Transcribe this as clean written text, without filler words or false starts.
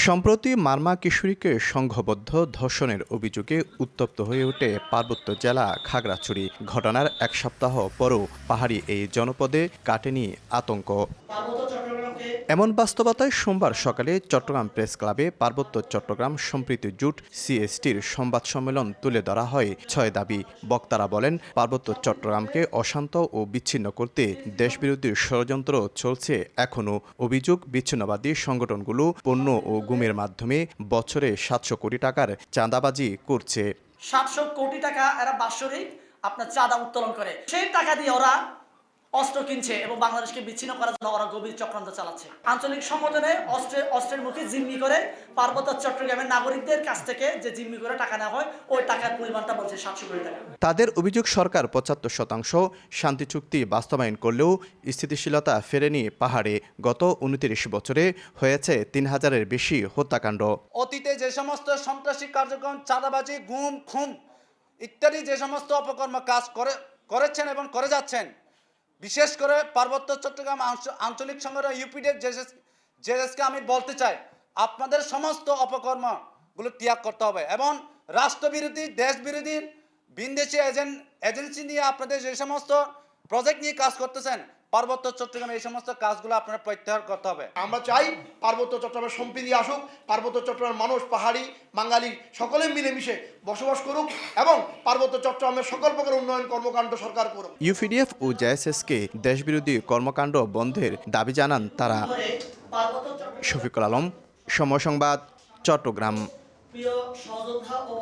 সম্প্রতি মারমা কিশোরীকে সংঘবদ্ধ ধর্ষণের অভিযোগে উত্তপ্ত হয়ে ওঠে পার্বত্য জেলা খাগড়াছড়ি। ঘটনার এক সপ্তাহ পরও পাহাড়ি এই জনপদে কাটেনি আতঙ্ক। এমন বাস্তবতায় সোমবার সকালে চট্টগ্রাম প্রেস ক্লাবে পার্বত্য চট্টগ্রাম সম্প্রীতি জোট সিএসটির সংবাদ সম্মেলন তুলে ধরা হয় 6 দাবি। বক্তারা বলেন, পার্বত্য চট্টগ্রামকে অশান্ত ও বিচ্ছিন্ন করতে দেশবিরোধী ষড়যন্ত্র চলছে এখনও। অভিযোগ, বিচ্ছিন্নবাদী সংগঠনগুলো পণ্য ও গুমের মাধ্যমে বছরে 700 কোটি টাকার চাঁদাবাজি করছে। 700 কোটি টাকা এরা বাৎসরিক আপনার চাঁদা উত্তোলন করে। সেই টাকা দিয়ে ওরা অস্ত্র কিনছে এবং বাংলাদেশকে বিচ্ছিন্ন করার জন্য ওরা গভীর চক্রান্ত চালাচ্ছে। আঞ্চলিক সংগঠনে অস্ত্রের মুখে জিম্মি করে পার্বত্য চট্টগ্রামের নাগরিকদের কাছ থেকে যে জিম্মি করে টাকা নেওয়া হয়, ওই টাকার পরিমাণটা বলছে 700 কোটি টাকা। তাদের অভিযোগ, সরকার 75% শান্তি চুক্তি বাস্তবায়ন করলেও স্থিতিশীলতা ফেরেনি পাহাড়ে। গত 29 বছরে হয়েছে 3000-এর বেশি হত্যাকাণ্ড। অতীতে যে সমস্ত সন্ত্রাসী কার্যক্রম, চাঁদাবাজি, গুম, খুন ইত্যাদি যে সমস্ত অপকর্ম কাজ করেছেন এবং করে যাচ্ছেন, বিশেষ করে পার্বত্য চট্টগ্রাম আঞ্চলিক সংগঠন ইউপিডিএফ জেএসকে আমি বলতে চাই, আপনাদের সমস্ত অপকর্মগুলো ত্যাগ করতে হবে এবং রাষ্ট্রবিরোধী, দেশবিরোধী, বিদেশি এজেন্সি নিয়ে আপনাদের যে সমস্ত প্রজেক্ট নিয়ে কাজ করতেছেন, পার্বত্য চট্টগ্রামে এই সমস্ত কাজগুলো আপনারা প্রত্যাহার করতে হবে। আমরা চাই পার্বত্য চট্টগ্রামের সম্প্রীতি আসুক, পার্বত্য চট্টগ্রামের মানুষ, পাহাড়ি, বাঙালি সকলে মিলেমিশে বসবাস করুক এবং পার্বত্য চট্টগ্রামের সকল প্রকার উন্নয়ন কর্মকাণ্ড সরকার করুক। ইউপিডিএফ ও জেএসএসকে দেশবিরোধী কর্মকাণ্ড বন্ধের দাবি জানান তারা। শফিকুল আলম, সময় সংবাদ, চট্টগ্রাম। প্রিয় সহযোদ্ধা ও